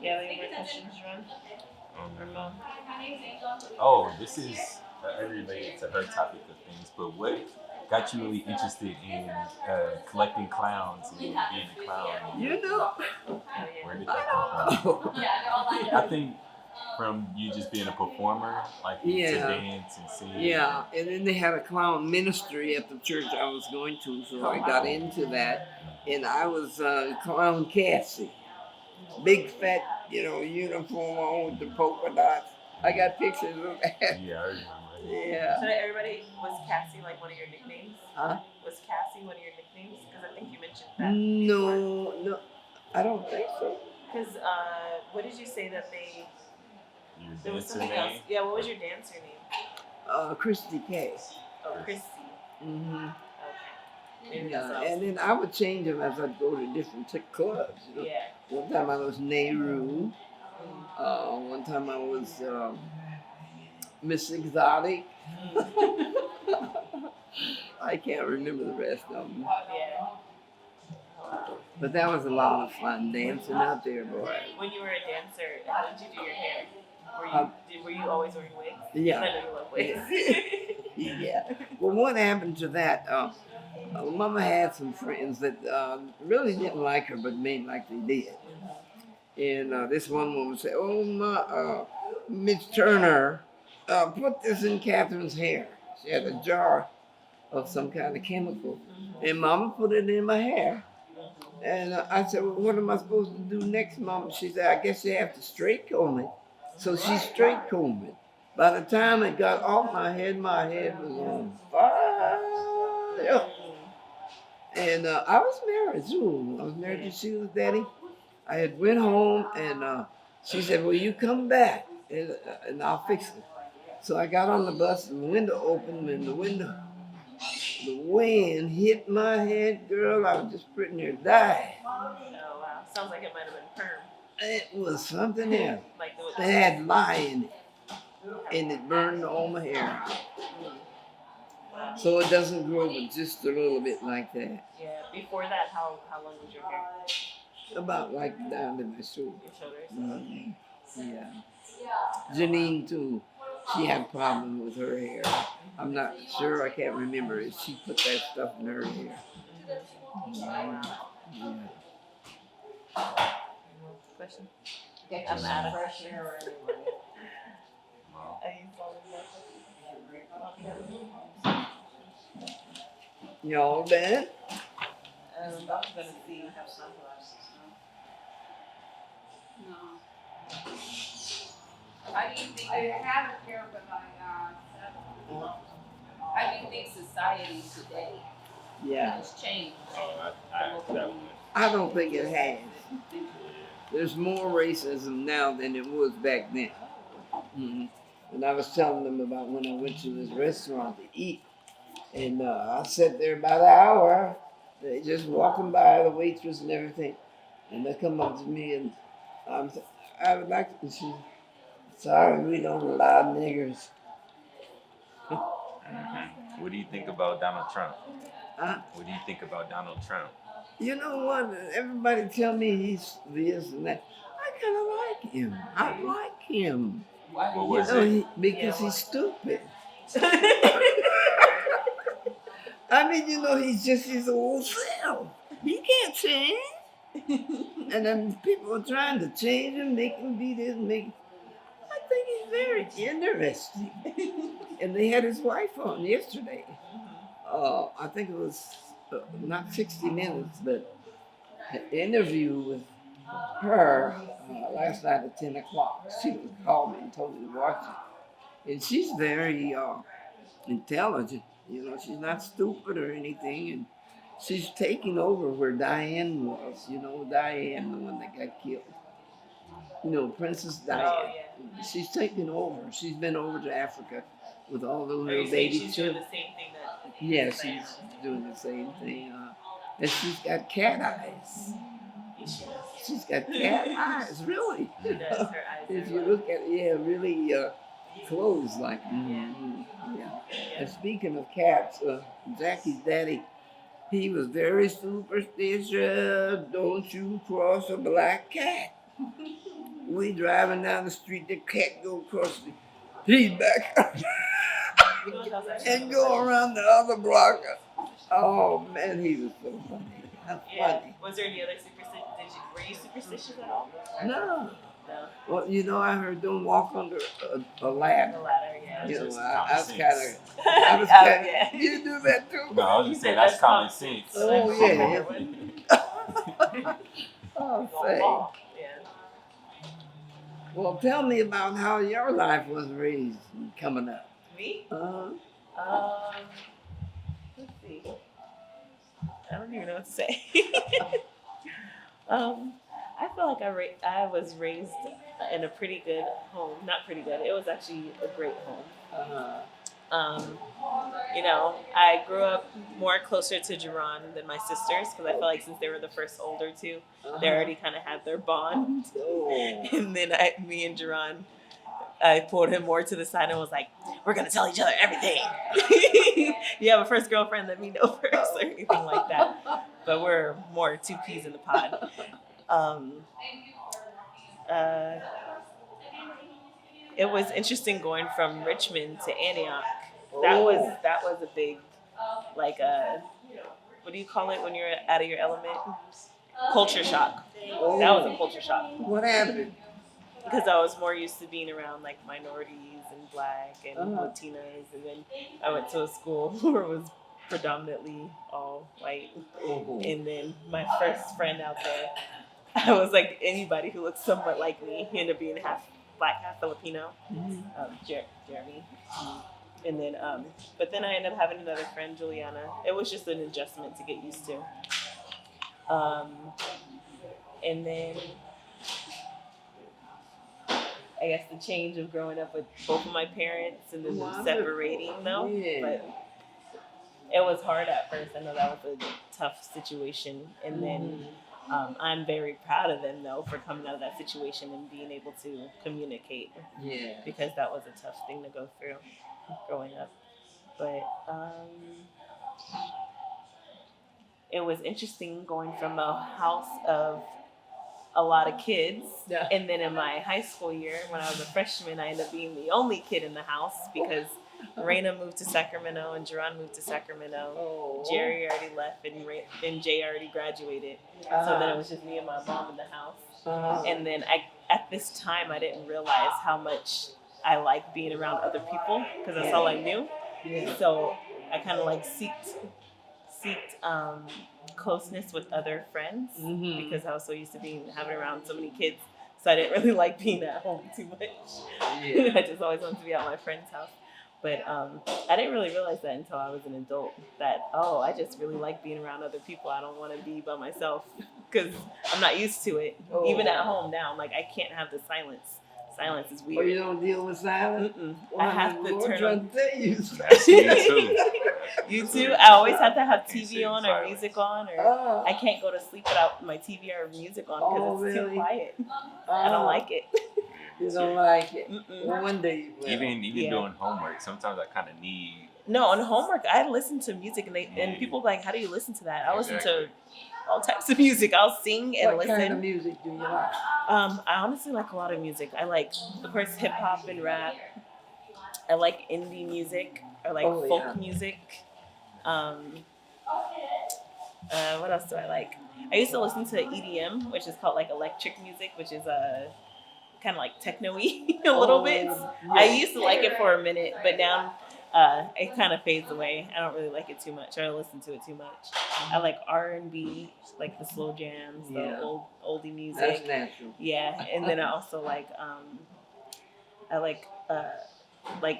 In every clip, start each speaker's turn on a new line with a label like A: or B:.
A: You have any more questions, Jaron?
B: Um, oh, this is related to her topic of things, but what got you really interested in collecting clowns and being a clown?
C: You know,
B: Where did
C: I
B: that come
C: don't
B: from?
C: know.
B: I think from you just being a performer, like to
C: Yeah,
B: dance and sing.
C: yeah. And then they had a clown ministry at the church I was going to, so I got into that. And I was Clown Cassie. Big fat, uniform on with the polka dots. I got pictures of that.
B: Yeah, I remember.
C: Yeah.
A: So everybody, was Cassie like one of your nicknames?
C: Huh?
A: Was Cassie one of your nicknames? Because I think you mentioned that before.
C: No, I don't think so.
A: Because what did you say that they?
B: Your
A: There was
B: dancer
A: something
B: name?
A: else. Yeah, what was your dancer name?
C: Christy K.
A: Oh, Chrissy.
C: Mm-hmm.
A: Okay. Maybe that's
C: Yeah,
A: what I
C: and
A: was
C: then I would change them as I'd go to different clubs. You know?
A: Yeah.
C: One time I was Nehru. One time I was Miss Exotic. I can't remember the rest of them.
A: Yeah.
C: But that was a lot of fun dancing out there, boy.
A: When you were a dancer, how did you do your hair? Were you always wearing wigs?
C: Yeah.
A: I know you love wigs.
C: Yeah. Well, what happened to that? Mama had some friends that really didn't like her, but made like they did. And this one woman said, "Oh, Miss Turner, put this in Catherine's hair." She had a jar of some kind of chemical, and Mama put it in my hair. And I said, "Well, what am I supposed to do next, Mama?" She said, "I guess you have to straight comb it." So she straight combed it. By the time it got off my head was on fire. And I was married too. I was married to Sheila's daddy. I had went home and she said, "Well, you come back and I'll fix it." So I got on the bus and the window opened and the wind hit my head, girl. I was just pretty near dying.
A: Oh wow! Sounds like it might have been perm.
C: It was something else.
A: Like
C: It had lye in it, and it burned all my hair. So it doesn't grow but just a little bit like that.
A: Yeah. Before that, how long was your hair?
C: About like down to my shoulder.
A: Your shoulders.
C: Mhm. Yeah. Janine too. She had a problem with her hair. I'm not sure. I can't remember if she put that stuff in her hair. Yeah.
A: Question.
D: I'm out of fresh air anyway.
C: Y'all done?
D: I'm gonna see. Have sunglasses. No. How do you think?
E: I have a pair, but
D: How do you think society today
C: Yeah.
D: has changed?
C: I don't think it has. There's more racism now than it was back then. Mm-hmm. And I was telling them about when I went to this restaurant to eat. And I sat there about an hour. They just walking by, the waitress and everything. And they come up to me and I would like to see, "Sorry, we don't allow niggers."
B: Mm-hmm. What do you think about Donald Trump?
C: Huh?
B: What do you think about Donald Trump?
C: You know what? Everybody tell me he's this and that. I kind of like him. I like him.
B: What was
C: You know,
B: it?
C: because he's stupid. I mean, he's just his old self. He can't change. And then people are trying to change him, make him be this, I think he's very interesting. And they had his wife on yesterday. I think it was not 60 Minutes, but an interview with her last night at 10 o'clock. She called me and told me to watch it. And she's very intelligent. She's not stupid or anything. And she's taking over where Diane was. Diane, the one that got killed. Princess Diane.
A: Oh, yeah.
C: She's taking over. She's been over to Africa with all the
A: Are
C: little
A: you saying
C: baby
A: she's doing
C: children.
A: the same thing that?
C: Yeah, she's doing the same thing. And she's got cat eyes. She's got cat eyes, really.
A: She does. Her eyes.
C: If you look at it, really closed like. Mm-hmm. Yeah. And speaking of cats, Jackie's daddy, he was very superstitious. Don't you cross a black cat. We driving down the street, the cat go across the he's back and go around the other block. Oh man, he was so funny. That's
A: Yeah.
C: funny.
A: Was there any other superstition? Were you superstitious at all?
C: No.
A: No.
C: Well, you know, I heard don't walk under a ladder.
A: The latter, yeah.
C: You know,
B: Just
C: I was
B: common
C: kind
B: sense.
C: of, I was
A: Oh,
C: kind
A: yeah.
C: of, you do that too?
B: No, I was
A: You
B: just
A: said
B: saying that's
A: that's
B: common
A: common.
B: sense.
C: Oh, yeah. Oh, say.
A: Yeah.
C: Well, tell me about how your life was raised coming up.
A: Me?
C: Uh-huh.
A: Let's see. I don't even know what to say. I feel like I was raised in a pretty good home. Not pretty good. It was actually a great home.
C: Uh-huh.
A: You know, I grew up more closer to Jaron than my sisters because I feel like since they were the first older two, they already kind of had their bond.
C: Oh.
A: And then me and Jaron, I pulled him more to the side and was like, "We're gonna tell each other everything. You have a first girlfriend, let me know first," or anything like that. But we're more two peas in the pod. It was interesting going from Richmond to Antioch. That was a big, like what do you call it when you're out of your element? Culture shock. That was a culture shock.
C: What happened?
A: Because I was more used to being around like minorities and black and Latinas, and then I went to a school where it was predominantly all white.
C: Oh.
A: And then my first friend out there, I was like anybody who looked somewhat like me. He ended up being half black, half Filipino, Jeremy. And then, but then I ended up having another friend, Juliana. It was just an adjustment to get used to. And then I guess the change of growing up with both of my parents and then them separating though.
C: Yeah.
A: But it was hard at first. I know that was a tough situation. And then I'm very proud of them though for coming out of that situation and being able to communicate.
C: Yeah.
A: Because that was a tough thing to go through growing up. But it was interesting going from a house of a lot of kids.
C: Yeah.
A: And then in my high school year, when I was a freshman, I ended up being the only kid in the house because Raina moved to Sacramento and Jaron moved to Sacramento.
C: Oh.
A: Jerry already left and Jay already graduated. So then it was just me and my mom in the house. And then at this time, I didn't realize how much I liked being around other people because that's all I knew.
C: Yeah.
A: So I kind of like seeked closeness with other friends because I was so used to having around so many kids. So I didn't really like being at home too much.
C: Yeah.
A: I just always wanted to be at my friend's house. But I didn't really realize that until I was an adult that, I just really like being around other people. I don't want to be by myself because I'm not used to it.
C: Oh.
A: Even at home now, I'm like, I can't have the silence. Silence is
C: Oh,
A: weird.
C: you don't deal with silence?
A: I have to turn on.
B: That's me too.
A: You too? I always have to have
B: Can't
A: TV
B: sit
A: on
B: in
A: or
B: silence.
A: music on, or
C: Oh.
A: I can't go to sleep without my TV or music on because it's
C: really?
A: too quiet. I don't like it.
C: You don't like it.
A: Mm-mm.
C: Well, one day you will.
B: Even
A: Yeah.
B: doing homework, sometimes I kind of need.
A: No, on homework, I listen to music, and people are like, "How do you listen to that?" I listen to all types of music. I'll sing and
C: what
A: listen.
C: kind of music do you like?
A: I honestly like a lot of music. I like, of course, hip hop and rap. I like indie music or like folk music. What else do I like? I used to listen to EDM, which is called like electric music, which is kind of like techno-y a little bit. I used to like it for a minute, but now it kind of fades away. I don't really like it too much, or I don't listen to it too much. I like R&B, like the slow jams, the oldie music.
C: That's natural.
A: Yeah, and then I also like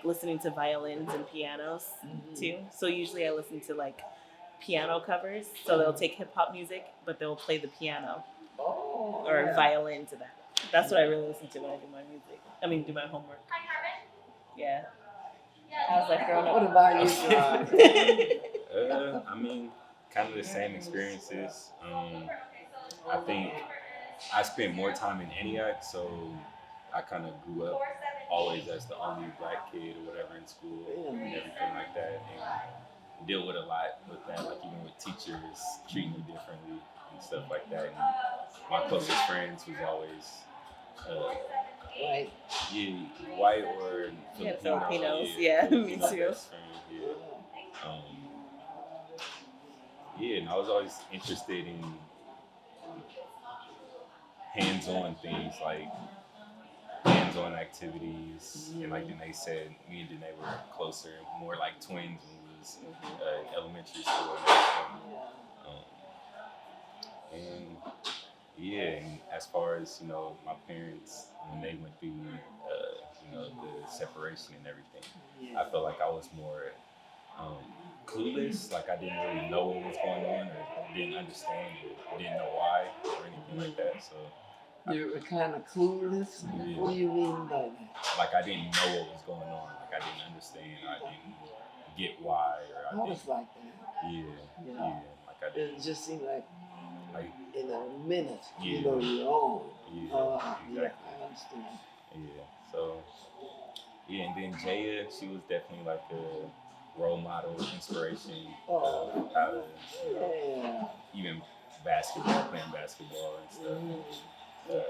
A: listening to violins and pianos too. So usually I listen to like piano covers. So they'll take hip hop music, but they'll play the piano or violin to that. That's what I really listen to when I do my music. I mean, do my homework. Yeah. How's that growing up?
C: What about you, John?
B: I mean, kind of the same experiences. I think I spent more time in Antioch, so I kind of grew up always as the only black kid or whatever in school and everything like that, and deal with a lot with that, like even with teachers treating me differently and stuff like that. And my closest friends was always Uh,
C: Right.
B: yeah, white or
A: Yeah,
B: Filipino.
A: Filipinos.
B: Yeah,
A: Yeah, me
B: Filipino
A: too.
B: best friend. Yeah. Yeah, and I was always interested in hands-on things like hands-on activities, and like Danae said, me and Danae were closer, more like twins when we was elementary school and everything. Um, and yeah, and as far as my parents when they went through the separation and everything, I felt like I was more clueless, like I didn't really know what was going on or didn't understand or didn't know why or anything like that. So
C: You were kind of clueless.
B: yeah.
C: What do you mean by that?
B: Like I didn't know what was going on. Like I didn't understand. I didn't get why, or
C: I was like that.
B: yeah. Like I
C: It
B: didn't
C: just seemed like
B: like
C: in a minute,
B: Yeah.
C: you're on.
B: yeah,
C: Yeah,
B: exactly.
C: I understand.
B: Yeah. So yeah, and then Jaya, she was definitely like a role model, inspiration out of
C: Yeah.
B: even basketball, playing basketball and stuff.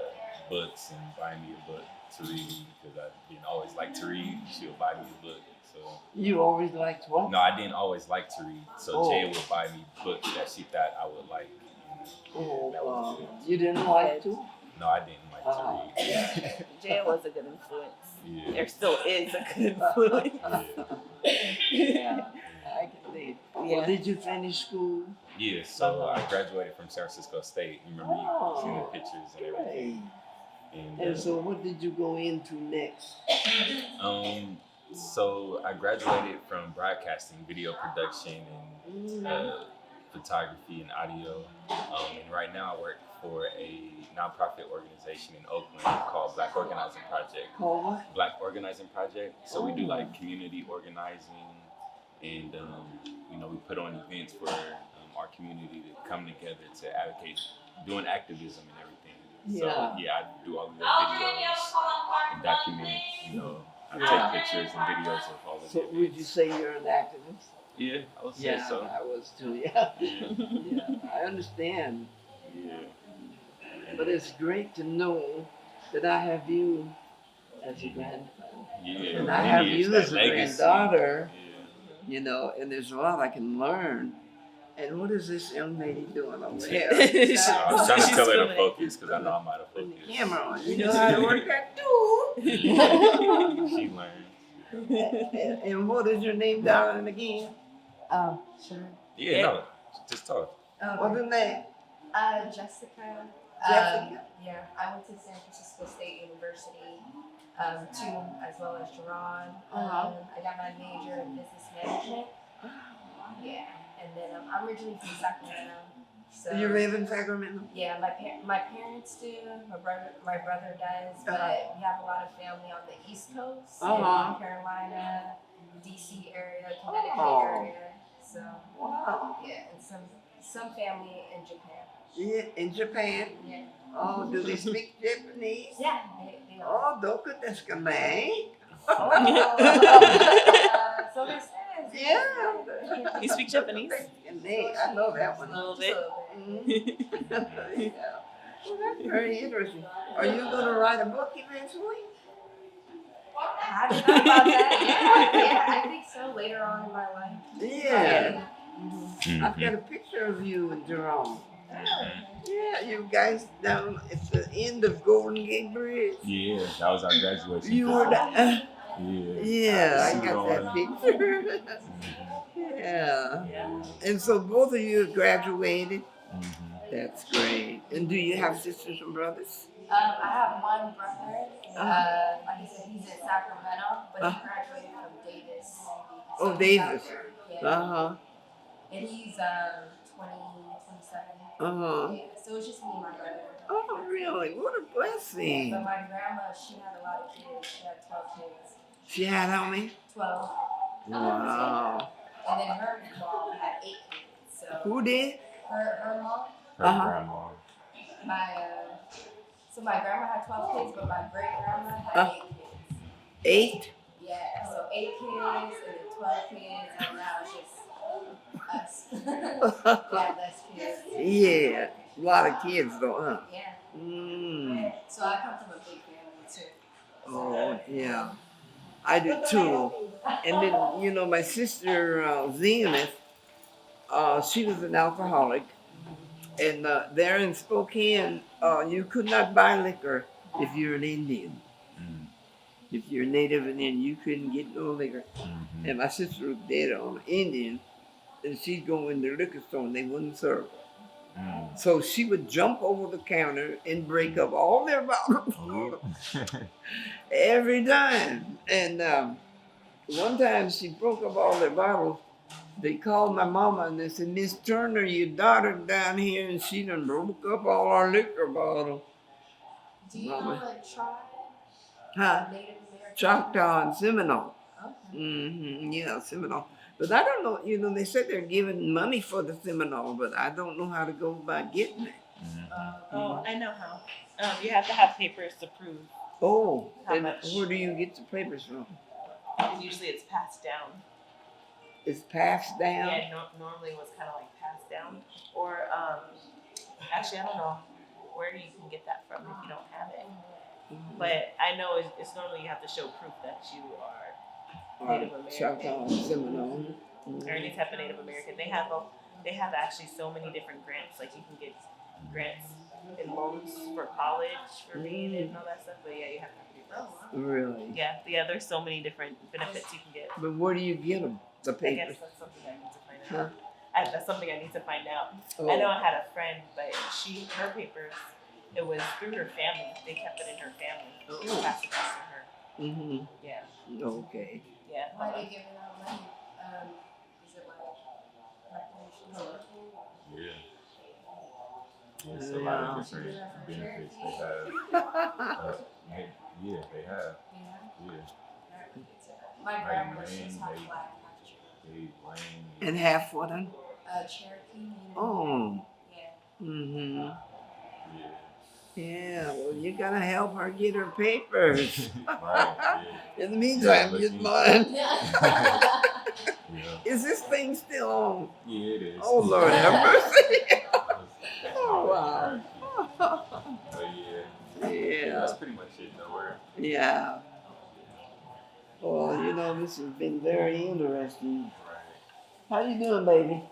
B: Books and buy me a book to read because I didn't always like to read. She would buy me a book. So
C: You always liked what?
B: no, I didn't always like to read. So
C: Oh.
B: Jay would buy me books that she thought I would like. And that was good.
C: You didn't like to?
B: No, I didn't like to read.
A: Jaya was a good influence.
B: Yeah.
A: There still is a good influence.
C: Yeah. I can see. Well,
A: Yeah.
C: did you finish school?
B: Yeah, so I graduated from San Francisco State. You remember you seeing the pictures and
C: Great.
B: everything.
C: And so what did you go into next?
B: So I graduated from broadcasting, video production, and photography and audio. And right now I work for a nonprofit organization in Oakland called Black Organizing Project.
C: Called what?
B: Black Organizing Project. So we do like community organizing, and we put on events for our community to come together to advocate, doing activism and everything. So
C: Yeah.
B: I do all of the videos and document. I take pictures and videos of all of
C: So
B: the
C: would you
B: events.
C: say you're an activist?
B: Yeah, I would say
C: Yeah,
B: so.
C: I was too. Yeah.
B: Yeah,
C: Yeah, I understand.
B: yeah.
C: But it's great to know that I have you as a grandfather.
B: Yeah,
C: And I have
B: lineage,
C: you
B: that
C: as a
B: legacy.
C: granddaughter.
B: Yeah.
C: And there's a lot I can learn. And what is this young lady doing over here?
B: I was trying to
A: She's
B: tell her to
A: filming it.
B: focus because I know I'm out of
C: Put the
B: focus.
C: camera on. You know how to work that too.
B: She learned.
C: And what is your name, darling, again?
E: Sure.
B: Yeah, no, just talk.
C: What's her name?
E: Jessica.
C: Jessica?
E: Yeah, I went to San Francisco State University, too, as well as Jaron. I got my major in business management. Yeah, and then I'm originally from Sacramento. So
C: You live in Sacramento?
E: yeah, my parents do. My brother does, but we have a lot of family on the East Coast, in North Carolina, DC area, Connecticut area. So
C: Wow.
E: yeah, and some family in Japan.
C: Yeah, in Japan.
E: Yeah.
C: Oh, do they speak Japanese?
E: Yeah, they
C: Oh,
E: are.
C: doku desu ka ne?
E: So they says.
C: Yeah.
A: You speak Japanese?
C: I know that one.
A: A little bit.
C: Mhm. Yeah. Well, that's very interesting. Are you going to write a book eventually?
E: I haven't thought about that. Yeah, I think so later on in my life.
C: Yeah.
B: Mm-hmm.
C: I've got a picture of you and Jerome. Yeah, you guys down at the end of Golden Gate Bridge.
B: Yeah, that was our graduation.
C: You were
B: picture.
C: the,
B: Yeah.
C: I got that picture. Yeah. And so both of you graduated. That's great. And do you have sisters and brothers?
E: I have one brother. Like I said, he's in Sacramento, but he graduated from Davis.
C: Oh,
E: he's
C: Davis.
E: Yeah.
C: Uh-huh.
E: And he's 27.
C: Uh-huh.
E: Yeah. So it's just me and my brother.
C: Oh, really? What a blessing.
E: But my grandma, she had a lot of kids. She had 12 kids.
C: She had how many?
E: 12.
C: Wow.
E: And then her mom had 8 kids. So
C: Who did?
E: her mom,
B: Her grandma.
E: so my grandma had 12 kids, but my great grandma had 8 kids.
C: 8?
E: Yeah, so 8 kids and then 12 kids, and now it's just us. Yeah, less kids.
C: Yeah. A lot of kids though, huh?
E: Yeah.
C: Mm.
E: So So I come from a big family too.
C: Oh, yeah. I do too. And then, you know, my sister, Zenith, she was an alcoholic. And there in Spokane, you could not buy liquor if you're an Indian.
B: Mm.
C: If you're native Indian, you couldn't get no liquor.
B: Mm-hmm.
C: And my sister was dead on an Indian, and she'd go in the liquor store and they wouldn't serve her.
B: Mm.
C: So she would jump over the counter and break up all their bottles every time. And one time she broke up all their bottles. They called my mama and they said, Miss Turner, your daughter down here and she done broke up all our liquor bottles.
E: Do you know what tribe?
C: Huh?
E: Native American.
C: Choctaw and Seminole.
E: Okay.
C: Yeah, Seminole. But I don't know, you know, they said they're giving money for the Seminole, but I don't know how to go about getting it.
A: Oh, I know how. You have to have papers to prove.
C: Oh,
A: How
C: and
A: much?
C: where do you get the papers from?
A: Usually it's passed down.
C: It's passed down?
A: Yeah, normally it was kind of like passed down. Or, actually, I don't know where you can get that from if you don't have it. But I know it's normally you have to show proof that you are Native American.
C: Choctaw and Seminole.
A: Or any type of Native American. They have actually so many different grants. Like you can get grants and loans for college for being and all that stuff. But yeah, you have to do this.
C: Really?
A: Yeah. There's so many different benefits you can get.
C: But where do you get them? The
A: I guess
C: papers?
A: that's something I need to find
C: Huh?
A: out. That's something I need to find out.
C: Oh.
A: I know I had a friend, but her papers, it was through her family. They kept it in her family. It was passed across to her.
C: Mm-hmm.
A: Yeah.
C: Okay.
A: Yeah.
E: Why are they giving out money? Is it like recreational?
B: Yeah. There's a lot of different benefits they have. Yeah, they have. Yeah.
E: My
B: Like
E: grandma was
B: Lane,
E: just half black, half Cherokee.
B: Lane.
C: And half what?
E: Cherokee.
C: Oh.
E: Yeah.
C: Mm-hmm.
B: Yeah.
C: Yeah, well, you gotta help her get her papers.
B: Right.
C: In the meantime, get mine.
B: Yeah.
C: Is this thing still on?
B: Yeah, it is.
C: Oh, Lord have mercy.
B: That's
C: Oh,
B: wow.
C: wow.
B: But yeah, that's
C: Yeah,
B: pretty much it. Nowhere.
C: yeah. Well, you know, this has been very interesting.
B: Right.
C: How you doing, baby?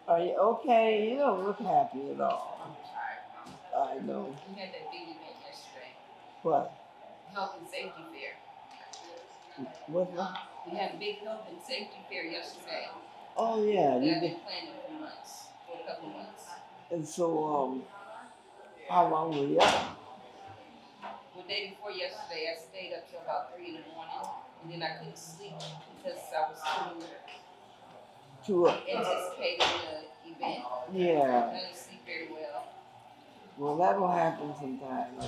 C: Are you okay? You don't look happy at all. I know.
D: We had that big event yesterday,
C: What?
D: health and safety fair.
C: What?
D: We had a big health and safety fair yesterday.
C: Oh, yeah.
D: That
C: You
D: I've
C: did.
D: been planning for months, for a couple months.
C: And so, how long were you up?
D: The day before yesterday, I stayed up till about 3 in the morning, and then I couldn't sleep because I was
C: Two.
D: anticipating the event.
C: Yeah.
D: I didn't sleep very well.
C: Well, that will happen sometimes.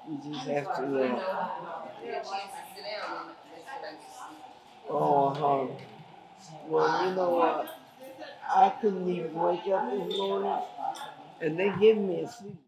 C: You just have to.
D: I get a chance to sit down, and that's what I just sleep.
C: Oh, well, you know what? I couldn't even wake up this morning, and they give me a sleep.